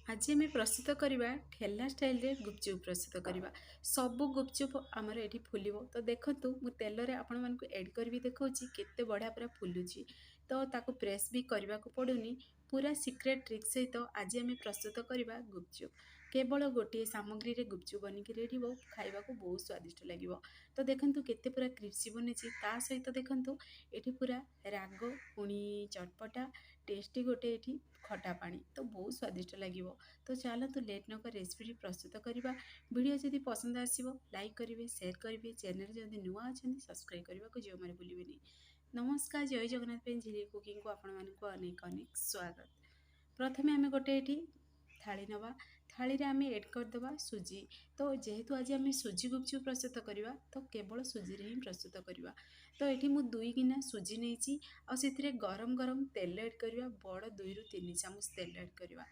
आज आम प्रस्तुत करवा ठेला स्टाइल रे गुपचुप प्रस्तुत करवा। सबू गुपचुप आमर ये फुल तो देखु मु तेल आपण मानक एड करी देखा केते बढ़िया पूरा फुलुची। तो ताको प्रेस भी करने को पड़ुनी। पूरा सिक्रेट ट्रिक सहित आज आम प्रस्तुत करवा गुपचुप। केवल गोटे सामग्री रे गुपचुप बनिकी रेडी हो खाइबा को बहुत स्वादिष्ट लगे। तो देखु केते पूरा क्रिस्पी बनी सहित देखु ये पूरा राग पुणी चटपटा टेस्टी गोटे ये खटा पानी तो बहुत स्वादिष्ट लगे। तो चलतु लेट नक रेसिपी प्रस्तुत करवा। वीडियो जदि पसंद आसो लाइक करेंगे शेयर करेंगे चैनल जदि नुआ अच्छा सब्सक्राइब करने को जो मैंने भूलें। नमस्कार जय जगन्नाथ झिली कुकिंग को आपण मानक अनेक अनेक स्वागत। प्रथमे आम गोटे ये थाली नवा थाली रे आम एड करदे सुजी। तो जेहेतु आज आम सुजी गुपचुप प्रस्तुत करवा तो केवल सुजी रे ही प्रस्तुत करवा। तो ये मुझे 2 गिना सुजी नहीं आते गरम गरम तेल एड करवा। बड़ 2 ରୁ 3 चामच तेल एड करवा।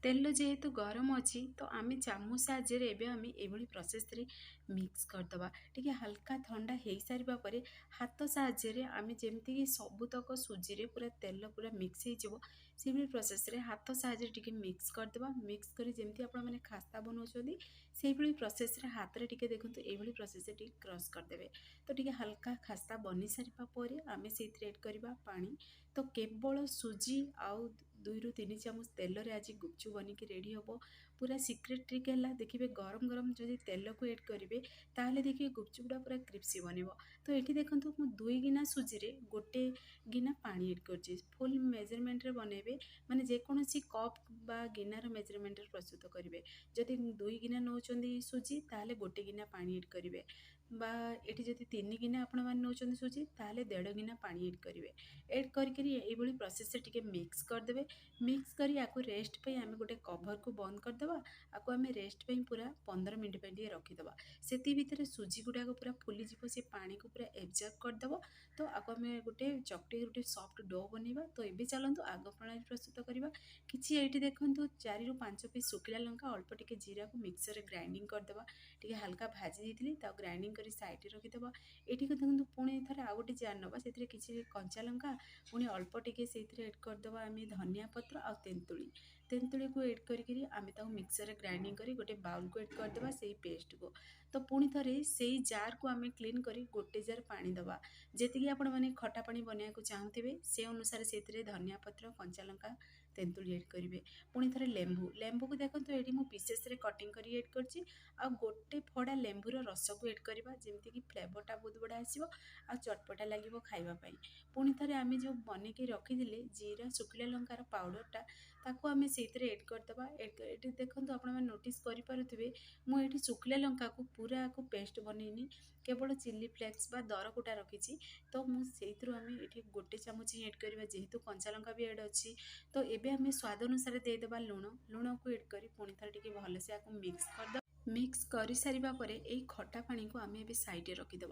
तेल जेहेतु गरम अच्छी तो आम चामच साहाय्य आम ये प्रोसेस रे मिक्स करदे टी हल्का ठंडा हो सारा पर हाथ साहाय्य आम जमीक सबुतक सुजी रे पूरा तेल पूरा मिक्स हो प्रोसेस रे हाथ साहाय्य टी मिक्स करदे। मिक्स कर जमी आपने खास्ता बनाऊँ से प्रोसेस रे हाथ रे टी देखो ये प्रोसेस टी क्रश करदे। तो टी हल्का खास्ता बनी सारापर आम से एड करवा पानी। तो केवल सुजी आउ 2 ରୁ 3 ଚାମଚ तेल रे आज गुपचुप बनिकी रेडी हम। पूरा सिक्रेट ट्रिक है देखिए गरम गरम जब तेल को एड करेंगे ताहले देखिए गुपचुपटा पूरा क्रिस्पी बन। तो ये देखो मु 2 गिना सुजी रे गोटे गिना पानी एड कर फुल मेजरमेंट रे बनइबे माने जेकोसी कप बा गिनार मेजरमेंट रे प्रस्तुत करेंगे। जदि 2 गिना नौ सुजी ताहले गोटे गिना पानी एड करेंगे बा ये जब 3 गिना आपण मैंने नौ सुजी ताहले 1.5 गिना पानी एड करेंगे। एड करी प्रोसेस टी मिक्स करदे। मिक्स करी आपको रेस्ट पे आम गोटे कभर को बंद करदे। आपको आम रेस्ट पे पूरा 15 मिनट पे रखीदे। से भितर सुजी गुड़ाक पूरा फुली से पानी को पूरा एब्जर्व करदे। तो आपको आम गोटे चकटी गोटे सफ्ट डो बनवा। तो ये चलतु आग प्रणाली प्रस्तुत करवा। कि ये देखो 4 ରୁ 5 पीस सुखिला लंका अल्प टिके जीरा को मिक्सर ग्राइंडिंग करदे। टी हल्का भाजी देती ग्राइंडिंग कर साइड रखीदे। ये देखो पुणी थे आउ गोटे जार नवा से किसी कंचा लंका पुणी अल्प टिके से एड करदे आम धनिया पत्र आ तेंतुली तेंतुली को एड करी आम मिक्सर ग्राइंडिंग करी गोटे बाउल को एड करदे से पेस्ट को। तो पुणी थे से जार को आम क्लीन करी गोटे जार पानी दवा जी आपण मैंने खटा पानी बनवाक चाहूे से अनुसार से धनिया पत्र कंचा लंका तेंतुली एड करेंगे। पुणी थे लेंबू लेंबू को देखो ये मुझे पीसेस रे कटिंग करी एड कर गोटे फड़ा लेंबूर रस को एड करवा जमीक फ्लेवरटा बहुत बढ़िया आसो आ चटपटा लगे खावाई। पुणी थे आम जो बनईकी रखी जीरा सुखिला लंकार पाउडरटा ताको आम से एड करदे। ये देखो आप नोटिस करें मुझे सुखिला लंका को पूरा को पेस्ट बनईनी केवल चिली फ्लेक्स बा दरकुटा रखी। तो मुझे आम ये गोटे चामच ही एड करवा जेहेतु कंचा लंका भी एड अच्छी। तो ये आम स्वाद अनुसार देदेबा लुण लुण को एड कर पुणी थे टी भलसे आपको मिक्स करदे। मिक्स कर सारा पर यही खटा पानी को आम ए साइड रखीदे।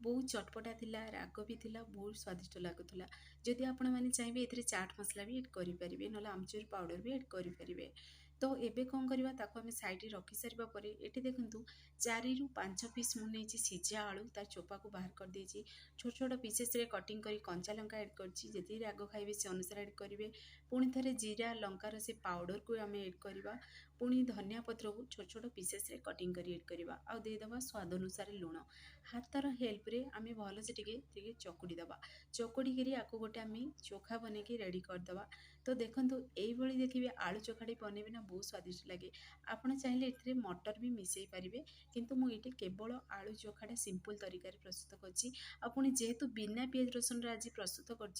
बहुत चटपटा थिला राग भी थिला बहुत स्वादिष्ट लगुला। जदि आपण मैंने चाहिए ये चाट मसला भी एड करेंगे ना आमचूर पाउडर भी एड करेंगे। तो ये कौन करवा ताको आम साइड रखी सारा पर ये देखूँ 4 ରୁ 5 पीस मुझे सिझा आलू तार चोपा को बाहर कर देछि। छोट छोट पीसेस रे कटिंग करी कंचा लंका एड कर राग खाइबे से अनुसार एड करेंगे। पुणी थे जीरा लंकार से पाउडर को आम एड करवा पुणी धनिया पत्र को छोट छोट पीसेस रे कटिंग करी एड करवा आ देदेबा स्वाद अनुसार लुण हाथर हेल्प रे आम भल से टिके चकुड़ी दबा चकुड़ी करी आपको गोटे आम चोखा बनईकी रेडी करदे। तो देखो ये देखिए आलू चोखाटी बनइबे ना बहुत स्वादिष्ट लगे। आपड़ चाहिए ये मटर भी मिसई पारे किंतु मुझे केवल आलू चोखाटा सिंपल तरीका प्रस्तुत कर जेहेतु बिना पियाज रसुन आज प्रस्तुत कर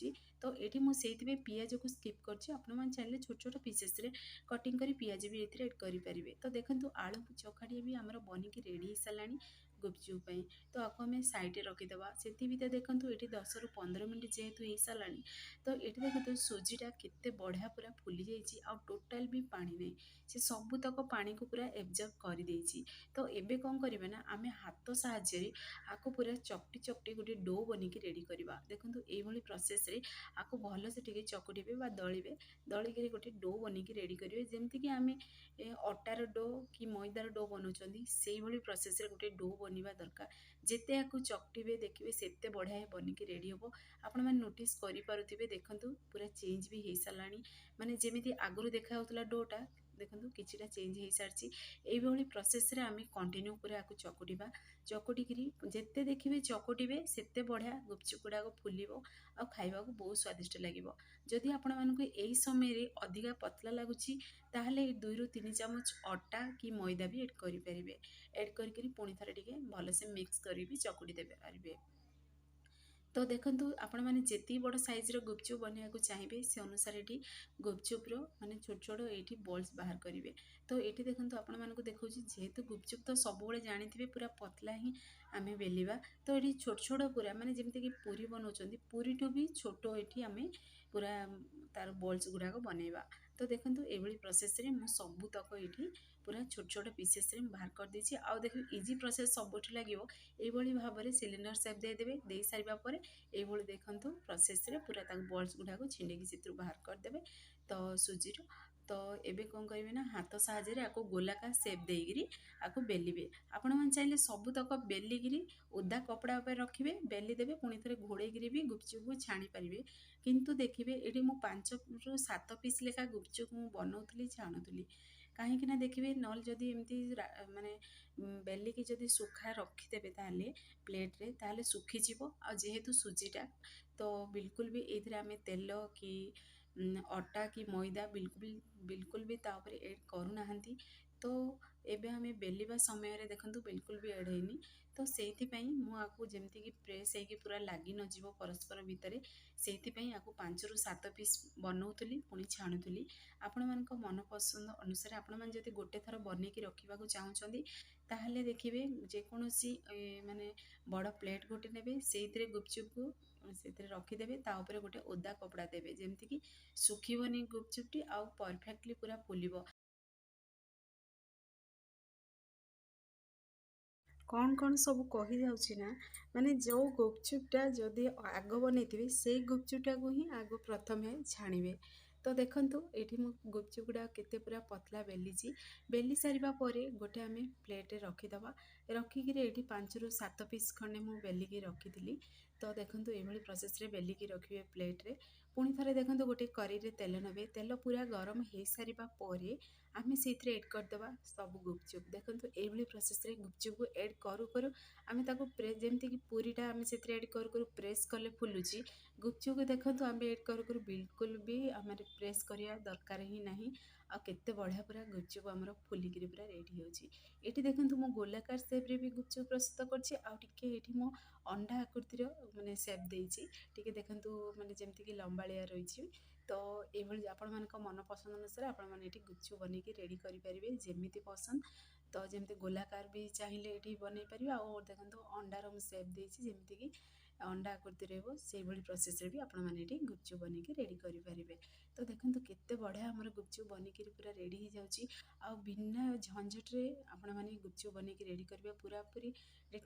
तो ये मुझे पियाज को स्किप कर चाहिए छोट छोट पीसेस रे कटिंग करी पियाज भी ये करेंगे। तो देखो आलू चोखाटी भी आमर बनिकी रेडी हो सारा गुपचुप। तो आपको आम साइड रखीदे से भर देखो ये 10 ରୁ 15 मिनट जेहेतु हो सारा। तो ये देखो सुजीटा केते बढ़िया पूरा फुली जाइए आ टोटाल भी पानी नहीं से सबुतक पानी को पूरा एब्जर्व कर देछि। तो ये कौन करें ना आम हाथ साहाय्य आपको पूरा चकटी चकटी गोटे डो बनिकी रेडी करवा। देखो ये प्रोसेस रे आपको भल से टिके चकुड़े दलिबे दलिक गोटे डो बनिकी रेडी करेंगे जमीक आम अटार डो कि मैदार डो बनाऊँ से प्रोसेस रे गोटे डो बनवा दरकार। जिते आपको चकटे देखिए से बढ़िया बनिकी रेडी हम। आपण मैंने नोटिस करें देखु पूरा चेंज भी हो सारा माने जमी आगुरी देखा डोटा ଦେଖନ୍ତୁ କିଛିଟା ଚେଞ୍ଜ ହେଇସାରିଛି। ଏଇଭଳି ପ୍ରୋସେସ୍ରେ ଆମେ କଣ୍ଟିନ୍ୟୁ ପୁରା ଆକୁ ଚକୁଟିବା। ଚକୁଟିକିରି ଯେତେ ଦେଖିବେ ଚକୁଟିବେ ସେତେ ବଢ଼ିଆ ଗୁପଚୁପ୍ ଗୁଡ଼ାକ ଫୁଲିବ ଆଉ ଖାଇବାକୁ ବହୁତ ସ୍ୱାଦିଷ୍ଟ ଲାଗିବ। ଯଦି ଆପଣମାନଙ୍କୁ ଏଇ ସମୟରେ ଅଧିକା ପତଲା ଲାଗୁଛି ତାହେଲେ 2ରୁ 3 ଚାମଚ ଅଟା କି ମଇଦା ବି ଏଡ଼୍ କରିପାରିବେ। ଏଡ଼୍ କରିକିରି ପୁଣି ଥରେ ଟିକେ ଭଲସେ ମିକ୍ସ କରିକି ଚକୁଟି ଦେବେ ପାରିବେ। ତ ଦେଖନ୍ତୁ ଆପଣମାନେ ଯେତିକି ବଡ଼ ସାଇଜ୍ର ଗୁପଚୁପ୍ ବନେଇବାକୁ ଚାହିଁବେ ସେ ଅନୁସାରେ ଏଠି ଗୁପଚୁପ୍ର ମାନେ ଛୋଟ ଛୋଟ ଏଇଠି ବଲ୍ସ ବାହାର କରିବେ। ତ ଏଇଠି ଦେଖନ୍ତୁ ଆପଣମାନଙ୍କୁ ଦେଖାଉଛି ଯେହେତୁ ଗୁପଚୁପ୍ ତ ସବୁବେଳେ ଜାଣିଥିବେ ପୁରା ପତଲା ହିଁ ଆମେ ବେଲିବା। ତ ଏଠି ଛୋଟ ଛୋଟ ପୁରା ମାନେ ଯେମିତିକି ପୁରୀ ବନାଉଛନ୍ତି ପୁରୀଠୁ ବି ଛୋଟ ଏଠି ଆମେ ପୁରା ତାର ବଲ୍ସ ଗୁଡ଼ାକ ବନେଇବା। ତ ଦେଖନ୍ତୁ ଏଇଭଳି ପ୍ରୋସେସ୍ରେ ମୁଁ ସବୁତକ ଏଇଠି ପୁରା ଛୋଟ ଛୋଟ ପିସେସ୍ରେ ମୁଁ ବାହାର କରିଦେଇଛି। ଆଉ ଦେଖିବେ ଇଜି ପ୍ରୋସେସ୍ ସବୁଠି ଲାଗିବ। ଏଇଭଳି ଭାବରେ ସିଲିଣ୍ଡର ସେପ୍ ଦେଇଦେବେ। ଦେଇ ସାରିବା ପରେ ଏଇଭଳି ଦେଖନ୍ତୁ ପ୍ରୋସେସ୍ରେ ପୁରା ତାକୁ ବଲ୍ସ ଗୁଡ଼ାକୁ ଛିଣ୍ଡେଇକି ସେଥିରୁ ବାହାର କରିଦେବେ। ତ ସୁଜିରୁ ତ ଏବେ କ'ଣ କରିବେ ନା ହାତ ସାହାଯ୍ୟରେ ଆକୁ ଗୋଲାକାର ସେପ୍ ଦେଇକିରି ଆକୁ ବେଲିବେ। ଆପଣମାନେ ଚାହିଁଲେ ସବୁତକ ବେଲିକିରି ଓଦା କପଡ଼ା ଉପରେ ରଖିବେ ବେଲି ଦେବେ ପୁଣି ଥରେ ଘୋଡ଼େଇକିରି ବି ଗୁପଚୁପ୍କୁ ଛାଣି ପାରିବେ। କିନ୍ତୁ ଦେଖିବେ ଏଠି ମୁଁ 5ରୁ 7 ପିସ୍ ଲେଖା ଗୁପଚୁପ୍ ମୁଁ ବନଉଥିଲି ଛାଣୁଥିଲି। କାହିଁକି ନା ଦେଖିବେ ନହେଲେ ଯଦି ଏମିତି ମାନେ ବେଲିକି ଯଦି ଶୁଖା ରଖିଦେବେ ତାହେଲେ ପ୍ଲେଟ୍ରେ ତାହେଲେ ଶୁଖିଯିବ। ଆଉ ଯେହେତୁ ସୁଜିଟା ତ ବିଲକୁଲ ବି ଏଇଥିରେ ଆମେ ତେଲ କି ଅଟା କି ମଇଦା ବିଲକୁଲ ବି ତା ଉପରେ ଏଡ଼୍ କରୁନାହାନ୍ତି। ତ ଏବେ ଆମେ ବେଲିବା ସମୟରେ ଦେଖନ୍ତୁ ବିଲକୁଲ ବି ଏଡ଼୍ ହେଇନି। ତ ସେଇଥିପାଇଁ ମୁଁ ଆକୁ ଯେମିତିକି ପ୍ରେସ୍ ହେଇକି ପୁରା ଲାଗି ନଯିବ ପରସ୍ପର ଭିତରେ ସେଇଥିପାଇଁ ଆକୁ 5ରୁ 7 ପିସ୍ ବନଉଥିଲି ପୁଣି ଛାଣୁଥିଲି। ଆପଣମାନଙ୍କ ମନ ପସନ୍ଦ ଅନୁସାରେ ଆପଣମାନେ ଯଦି ଗୋଟେ ଥର ବନେଇକି ରଖିବାକୁ ଚାହୁଁଛନ୍ତି ତାହେଲେ ଦେଖିବେ ଯେକୌଣସି ମାନେ ବଡ଼ ପ୍ଲେଟ୍ ଗୋଟେ ନେବେ ସେଇଥିରେ ଗୁପଚୁପ୍କୁ ସେଥିରେ ରଖିଦେବେ ତା ଉପରେ ଗୋଟେ ଓଦା କପଡ଼ା ଦେବେ ଯେମିତିକି ଶୁଖିବନି ଗୁପଚୁପ୍ଟି ଆଉ ପରଫେକ୍ଟଲି ପୁରା ଫୁଲିବ। କ'ଣ ସବୁ କହିଯାଉଛି ନା ମାନେ ଯେଉଁ ଗୁପଚୁପ୍ଟା ଯଦି ଆଗ ବନେଇଥିବେ ସେଇ ଗୁପଚୁପ୍ଟାକୁ ହିଁ ଆଗ ପ୍ରଥମେ ଛାଣିବେ। ତ ଦେଖନ୍ତୁ ଏଇଠି ମୁଁ ଗୁପଚୁପ୍ ଗୁଡ଼ା କେତେ ପୁରା ପତଲା ବେଲିଛି। ବେଲି ସାରିବା ପରେ ଗୋଟେ ଆମେ ପ୍ଲେଟ୍ରେ ରଖିଦେବା। ରଖିକିରି ଏଇଠି 5ରୁ 7 ପିସ୍ ଖଣ୍ଡେ ମୁଁ ବେଲିକି ରଖିଥିଲି। ତ ଦେଖନ୍ତୁ ଏଇଭଳି ପ୍ରୋସେସ୍ରେ ବେଲିକି ରଖିବେ ପ୍ଲେଟ୍ରେ। ପୁଣି ଥରେ ଦେଖନ୍ତୁ ଗୋଟେ କରେଇରେ ତେଲ ନେବେ। ତେଲ ପୁରା ଗରମ ହେଇସାରିବା ପରେ ଆମେ ସେଇଥିରେ ଏଡ଼୍ କରିଦେବା ସବୁ ଗୁପଚୁପ୍। ଦେଖନ୍ତୁ ଏଇଭଳି ପ୍ରୋସେସ୍ରେ ଗୁପଚୁପ୍କୁ ଏଡ଼୍ କରୁ କରୁ ଆମେ ତାକୁ ଯେମିତିକି ପୁରୀଟା ଆମେ ସେଥିରେ ଏଡ଼୍ କରୁ କରୁ ପ୍ରେସ୍ କଲେ ଫୁଲୁଛି ଗୁପଚୁପ୍କୁ ଦେଖନ୍ତୁ ଆମେ ଏଡ଼୍ କରୁ କରୁ ବିଲକୁଲ ବି ଆମର ପ୍ରେସ୍ କରିବା ଦରକାର ହିଁ ନାହିଁ। ଆଉ କେତେ ବଢ଼ିଆ ପୁରା ଗୁପଚୁପ୍ ଆମର ଫୁଲିକିରି ପୁରା ରେଡ଼ି ହେଉଛି। ଏଠି ଦେଖନ୍ତୁ ମୁଁ ଗୋଲାକାର ସେପ୍ରେ ବି ଗୁପଚୁପ୍ ପ୍ରସ୍ତୁତ କରିଛି। ଆଉ ଟିକେ ଏଠି ମୁଁ ଅଣ୍ଡା ଆକୃତିର ମାନେ ସେପ୍ ଦେଇଛି। ଟିକେ ଦେଖନ୍ତୁ ମାନେ ଯେମିତିକି ଲମ୍ବାଳିଆ ରହିଛି। ତ ଏଇଭଳି ଆପଣମାନଙ୍କ ମନ ପସନ୍ଦ ଅନୁସାରେ ଆପଣମାନେ ଏଠି ଗୁପଚୁପ୍ ବନେଇକି ରେଡ଼ି କରିପାରିବେ ଯେମିତି ପସନ୍ଦ। ତ ଯେମିତି ଗୋଲାକାର ବି ଚାହିଁଲେ ଏଠି ବନେଇ ପାରିବେ। ଆଉ ଦେଖନ୍ତୁ ଅଣ୍ଡାର ମୁଁ ସେପ୍ ଦେଇଛି ଯେମିତିକି ଅଣ୍ଡା ଆକୃତି ରହିବ ସେଇଭଳି ପ୍ରୋସେସ୍ରେ ବି ଆପଣମାନେ ଏଠି ଗୁପଚୁପ୍ ବନେଇକି ରେଡ଼ି କରିପାରିବେ। ତ ଦେଖନ୍ତୁ କେତେ ବଢ଼ିଆ ଆମର ଗୁପଚୁପ୍ ବନେଇକିରି ପୁରା ରେଡ଼ି ହେଇଯାଉଛି। ଆଉ ବିନା ଝଞ୍ଝଟରେ ଆପଣମାନେ ଗୁପଚୁପ୍ ବନେଇକି ରେଡ଼ି କରିବେ। ପୁରାପୁରି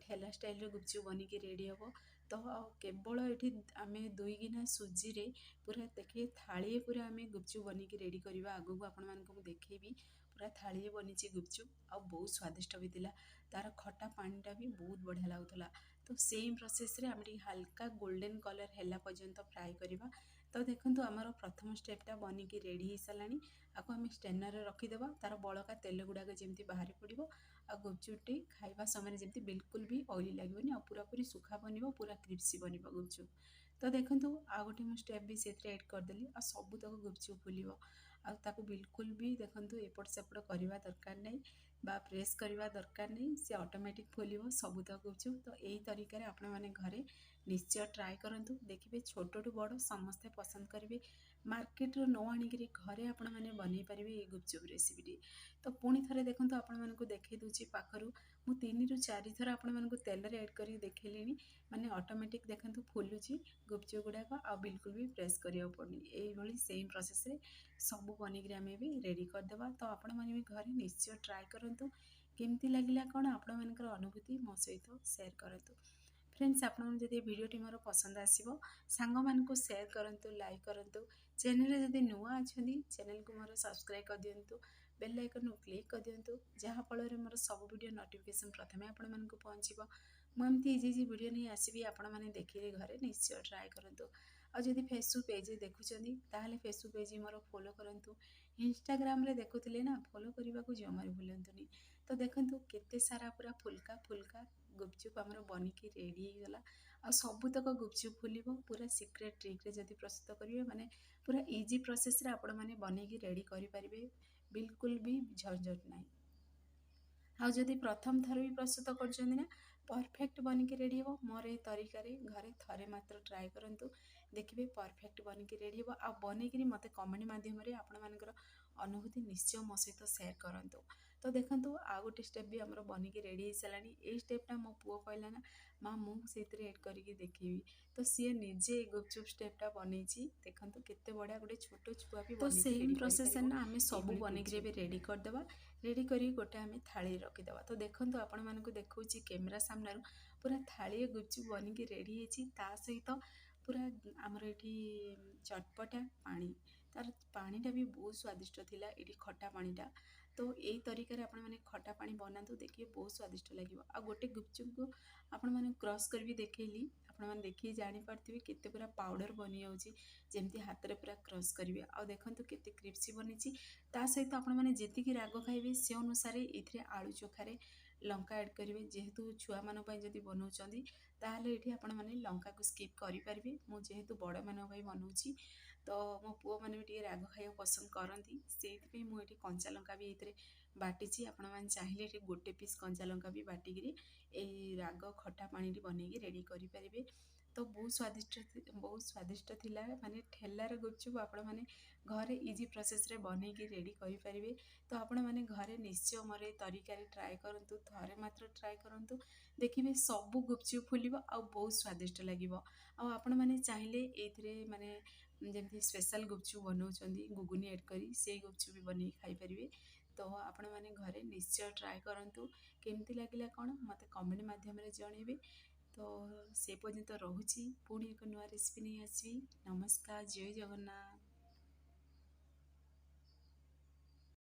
ଠେଲା ଷ୍ଟାଇଲ୍ର ଗୁପଚୁପ୍ ବନେଇକି ରେଡ଼ି ହେବ। ତ କେବଳ ଏଠି ଆମେ 2 ଗିନା ସୁଜିରେ ପୁରା ଦେଖିବେ ଥାଳିଏ ପୁରା ଆମେ ଗୁପଚୁପ୍ ବନେଇକି ରେଡ଼ି କରିବା। ଆଗକୁ ଆପଣମାନଙ୍କୁ ମୁଁ ଦେଖେଇବି ପୁରା ଥାଳିଏ ବନିଛି ଗୁପଚୁପ୍ ଆଉ ବହୁତ ସ୍ୱାଦିଷ୍ଟ ବି ଥିଲା। ତାର ଖଟା ପାଣିଟା ବି ବହୁତ ବଢ଼ିଆ ଲାଗୁଥିଲା। ତ ସେମ୍ ପ୍ରୋସେସ୍ରେ ଆମେ ଟିକେ ହାଲକା ଗୋଲ୍ଡେନ୍ କଲର୍ ହେଲା ପର୍ଯ୍ୟନ୍ତ ଫ୍ରାଏ କରିବା। ତ ଦେଖନ୍ତୁ ଆମର ପ୍ରଥମ ଷ୍ଟେପ୍ଟା ବନିକି ରେଡ଼ି ହେଇସାରିଲାଣି। ଆକୁ ଆମେ ଷ୍ଟେନର୍ରେ ରଖିଦେବା। ତାର ବଳକା ତେଲ ଗୁଡ଼ାକ ଯେମିତି ବାହାରି ପଡ଼ିବ। ଆଉ ଗୁପଚୁପ୍ଟି ଖାଇବା ସମୟରେ ଯେମିତି ବିଲକୁଲ ବି ଅଏଲି ଲାଗିବନି ଆଉ ପୁରାପୁରି ସୁଖା ବନିବ ପୁରା କ୍ରିସ୍ପି ବନିବ ଗୁପଚୁପ୍। ତ ଦେଖନ୍ତୁ ଆଉ ଗୋଟେ ମୁଁ ଷ୍ଟେପ୍ ବି ସେଥିରେ ଏଡ଼୍ କରିଦେଲି। ଆଉ ସବୁତକ ଗୁପଚୁପ୍ ଫୁଲିବ। ଆଉ ତାକୁ ବିଲକୁଲ ବି ଦେଖନ୍ତୁ ଏପଟ ସେପଟ କରିବା ଦରକାର ନାହିଁ ବା ପ୍ରେସ୍ କରିବା ଦରକାର ନାହିଁ। ସେ ଅଟୋମେଟିକ୍ ଫୁଲିବ ସବୁତକ ଗୁପଚୁପ୍। ତ ଏଇ ତରିକାରେ ଆପଣମାନେ ଘରେ ନିଶ୍ଚୟ ଟ୍ରାଏ କରନ୍ତୁ। ଦେଖିବେ ଛୋଟଠୁ ବଡ଼ ସମସ୍ତେ ପସନ୍ଦ କରିବେ। ମାର୍କେଟରୁ ନ ଆଣିକିରି ଘରେ ଆପଣମାନେ ବନେଇ ପାରିବେ ଏଇ ଗୁପଚୁପ୍ ରେସିପିଟି। ତ ପୁଣି ଥରେ ଦେଖନ୍ତୁ ଆପଣମାନଙ୍କୁ ଦେଖେଇ ଦେଉଛି ପାଖରୁ ମୁଁ 3ରୁ 4 ଥର ଆପଣମାନଙ୍କୁ ତେଲରେ ଏଡ଼୍ କରିକି ଦେଖେଇଲିଣି। ମାନେ ଅଟୋମେଟିକ୍ ଦେଖନ୍ତୁ ଫୁଲୁଛି ଗୁପଚୁପ୍ ଗୁଡ଼ାକ ଆଉ ବିଲକୁଲ ବି ପ୍ରେସ୍ କରିବାକୁ ପଡ଼ୁନି। ଏଇଭଳି ସେମ୍ ପ୍ରୋସେସ୍ରେ ସବୁ ବନେଇକିରି ଆମେ ବି ରେଡ଼ି କରିଦେବା। ତ ଆପଣମାନେ ବି ଘରେ ନିଶ୍ଚୟ ଟ୍ରାଏ କରନ୍ତୁ। କେମିତି ଲାଗିଲା କ'ଣ ଆପଣମାନଙ୍କର ଅନୁଭୂତି ମୋ ସହିତ ସେୟାର କରନ୍ତୁ। ଫ୍ରେଣ୍ଡସ୍ ଆପଣଙ୍କୁ ଯଦି ଏ ଭିଡ଼ିଓଟି ମୋର ପସନ୍ଦ ଆସିବ ସାଙ୍ଗମାନଙ୍କୁ ସେୟାର କରନ୍ତୁ, ଲାଇକ୍ କରନ୍ତୁ। ଚ୍ୟାନେଲରେ ଯଦି ନୂଆ ଅଛନ୍ତି ଚ୍ୟାନେଲକୁ ମୋର ସବସ୍କ୍ରାଇବ୍ କରିଦିଅନ୍ତୁ। ବେଲ୍ ଆଇକନ୍କୁ କ୍ଲିକ୍ କରିଦିଅନ୍ତୁ ଯାହାଫଳରେ ମୋର ସବୁ ଭିଡ଼ିଓ ନୋଟିଫିକେସନ୍ ପ୍ରଥମେ ଆପଣମାନଙ୍କୁ ପହଞ୍ଚିବ। ମୁଁ ଏମିତି ଇଜି ଭିଡ଼ିଓ ନେଇ ଆସିବି ଆପଣମାନେ ଦେଖିଲେ ଘରେ ନିଶ୍ଚୟ ଟ୍ରାଏ କରନ୍ତୁ। ଆଉ ଯଦି ଫେସବୁକ୍ ପେଜ୍ ଦେଖୁଛନ୍ତି ତାହେଲେ ଫେସବୁକ୍ ପେଜ୍ ମୋର ଫଲୋ କରନ୍ତୁ। ଇନଷ୍ଟାଗ୍ରାମରେ ଦେଖୁଥିଲେ ନା, ଫଲୋ କରିବାକୁ ଜମାରୁ ଭୁଲନ୍ତୁନି। ତ ଦେଖନ୍ତୁ କେତେ ସାରା ପୁରା ଫୁଲକା ଫୁଲକା ଗୁପଚୁପ୍ ଆମର ବନିକି ରେଡ଼ି ହେଇଗଲା। ଆଉ ସବୁତକ ଗୁପଚୁପ୍ ଫୁଲିବ ପୁରା ସିକ୍ରେଟ୍ ଟ୍ରିକ୍ରେ ଯଦି ପ୍ରସ୍ତୁତ କରିବେ, ମାନେ ପୁରା ଇଜି ପ୍ରୋସେସ୍ରେ ଆପଣମାନେ ବନେଇକି ରେଡ଼ି କରିପାରିବେ, ବିଲକୁଲ ବି ଝଞ୍ଝଟ ନାହିଁ। ଆଉ ଯଦି ପ୍ରଥମ ଥର ବି ପ୍ରସ୍ତୁତ କରୁଛନ୍ତି ନା, ପରଫେକ୍ଟ ବନିକି ରେଡ଼ି ହେବ। ମୋର ଏଇ ତରିକାରେ ଘରେ ଥରେ ମାତ୍ର ଟ୍ରାଏ କରନ୍ତୁ, ଦେଖିବେ ପରଫେକ୍ଟ ବନିକି ରେଡ଼ି ହେବ। ଆଉ ବନେଇକିରି ମୋତେ କମେଣ୍ଟ ମାଧ୍ୟମରେ ଆପଣମାନଙ୍କର ଅନୁଭୂତି ନିଶ୍ଚୟ ମୋ ସହିତ ସେୟାର କରନ୍ତୁ। ତ ଦେଖନ୍ତୁ ଆଉ ଗୋଟେ ଷ୍ଟେପ୍ ବି ଆମର ବନିକି ରେଡ଼ି ହେଇସାରିଲାଣି। ଏଇ ଷ୍ଟେପ୍ଟା ମୋ ପୁଅ କହିଲା ନା, ମା ମୁଁ ସେଇଥିରେ ଏଡ୍ କରିକି ଦେଖେଇବି। ତ ସିଏ ନିଜେ ଏଇ ଗୁପଚୁପ୍ ଷ୍ଟେପ୍ଟା ବନେଇଛି। ଦେଖନ୍ତୁ କେତେ ବଢ଼ିଆ ଗୋଟେ ଛୋଟ ଛୁଆ ବି ବନେଇକି ରେଡ଼ି କରିପାରିବ। ତ ସେମ୍ ପ୍ରୋସେସ୍ରେ ନା ଆମେ ସବୁ ବନେଇକିରି ଏବେ ରେଡ଼ି କରିଦେବା। ରେଡ଼ି କରି ଗୋଟେ ଆମେ ଥାଳିରେ ରଖିଦେବା। ତ ଦେଖନ୍ତୁ ଆପଣମାନଙ୍କୁ ଦେଖଉଛି କ୍ୟାମେରା ସାମ୍ନାରୁ ପୁରା ଥାଳିଏ ଗୁପଚୁପ୍ ବନିକି ରେଡ଼ି ହେଇଛି। ତା ସହିତ ପୁରା ଆମର ଏଠି ଚଟପଟା ପାଣି, ତାର ପାଣିଟା ବି ବହୁତ ସ୍ୱାଦିଷ୍ଟ ଥିଲା, ଏଠି ଖଟା ପାଣିଟା। ତ ଏଇ ତରିକାରେ ଆପଣମାନେ ଖଟା ପାଣି ବନାନ୍ତୁ, ଦେଖିବେ ବହୁତ ସ୍ୱାଦିଷ୍ଟ ଲାଗିବ। ଆଉ ଗୋଟେ ଗୁପଚୁପ୍କୁ ଆପଣମାନଙ୍କୁ କ୍ରସ୍ କରିବି ଦେଖେଇଲି, ଆପଣମାନେ ଦେଖିକି ଜାଣିପାରୁଥିବେ କେତେ ପୁରା ପାଉଡ଼ର ବନିଯାଉଛି, ଯେମିତି ହାତରେ ପୁରା କ୍ରସ୍ କରିବେ। ଆଉ ଦେଖନ୍ତୁ କେତେ କ୍ରିପ୍ସି ବନିଛି। ତା ସହିତ ଆପଣମାନେ ଯେତିକି ରାଗ ଖାଇବେ ସେ ଅନୁସାରେ ଏଥିରେ ଆଳୁ ଚୋଖାରେ ଲଙ୍କା ଆଡ଼୍ କରିବେ। ଯେହେତୁ ଛୁଆମାନଙ୍କ ପାଇଁ ଯଦି ବନାଉଛନ୍ତି ତାହେଲେ ଏଠି ଆପଣମାନେ ଲଙ୍କାକୁ ସ୍କିପ୍ କରିପାରିବେ। ମୁଁ ଯେହେତୁ ବଡ଼ମାନଙ୍କ ପାଇଁ ବନାଉଛି, ତ ମୋ ପୁଅମାନେ ବି ଟିକେ ରାଗ ଖାଇବାକୁ ପସନ୍ଦ କରନ୍ତି, ସେଇଥିପାଇଁ ମୁଁ ଏଠି କଞ୍ଚା ଲଙ୍କା ବି ଏଥିରେ ବାଟିଛି। ଆପଣମାନେ ଚାହିଁଲେ ଏଠି ଗୋଟେ ପିସ୍ କଞ୍ଚା ଲଙ୍କା ବି ବାଟିକିରି ଏଇ ରାଗ ଖଟା ପାଣିଟି ବନେଇକି ରେଡ଼ି କରିପାରିବେ। ତ ବହୁତ ସ୍ୱାଦିଷ୍ଟ ଥିଲା। ମାନେ ଠେଲାର ଗୁପଚୁପ୍ ଆପଣମାନେ ଘରେ ଇଜି ପ୍ରୋସେସ୍ରେ ବନେଇକି ରେଡ଼ି କରିପାରିବେ। ତ ଆପଣମାନେ ଘରେ ନିଶ୍ଚୟ ମୋର ଏ ତରିକାରେ ଟ୍ରାଏ କରନ୍ତୁ, ଥରେ ମାତ୍ର ଟ୍ରାଏ କରନ୍ତୁ, ଦେଖିବେ ସବୁ ଗୁପଚୁପ୍ ଫୁଲିବ ଆଉ ବହୁତ ସ୍ୱାଦିଷ୍ଟ ଲାଗିବ। ଆଉ ଆପଣମାନେ ଚାହିଁଲେ ଏଇଥିରେ ମାନେ ଯେମିତି ସ୍ପେଶାଲ ଗୁପଚୁପ୍ ବନାଉଛନ୍ତି ଗୁଗୁନି ଆଡ଼୍ କରି, ସେଇ ଗୁପଚୁପ୍ ବି ବନେଇକି ଖାଇପାରିବେ। ତ ଆପଣମାନେ ଘରେ ନିଶ୍ଚୟ ଟ୍ରାଏ କରନ୍ତୁ। କେମିତି ଲାଗିଲା କ'ଣ ମୋତେ କମେଣ୍ଟ ମାଧ୍ୟମରେ ଜଣାଇବେ। ତ ସେ ପର୍ଯ୍ୟନ୍ତ ରହୁଛି, ପୁଣି ଏକ ନୂଆ ରେସିପି ନେଇ ଆସିବି। ନମସ୍କାର, ଜୟ ଜଗନ୍ନାଥ।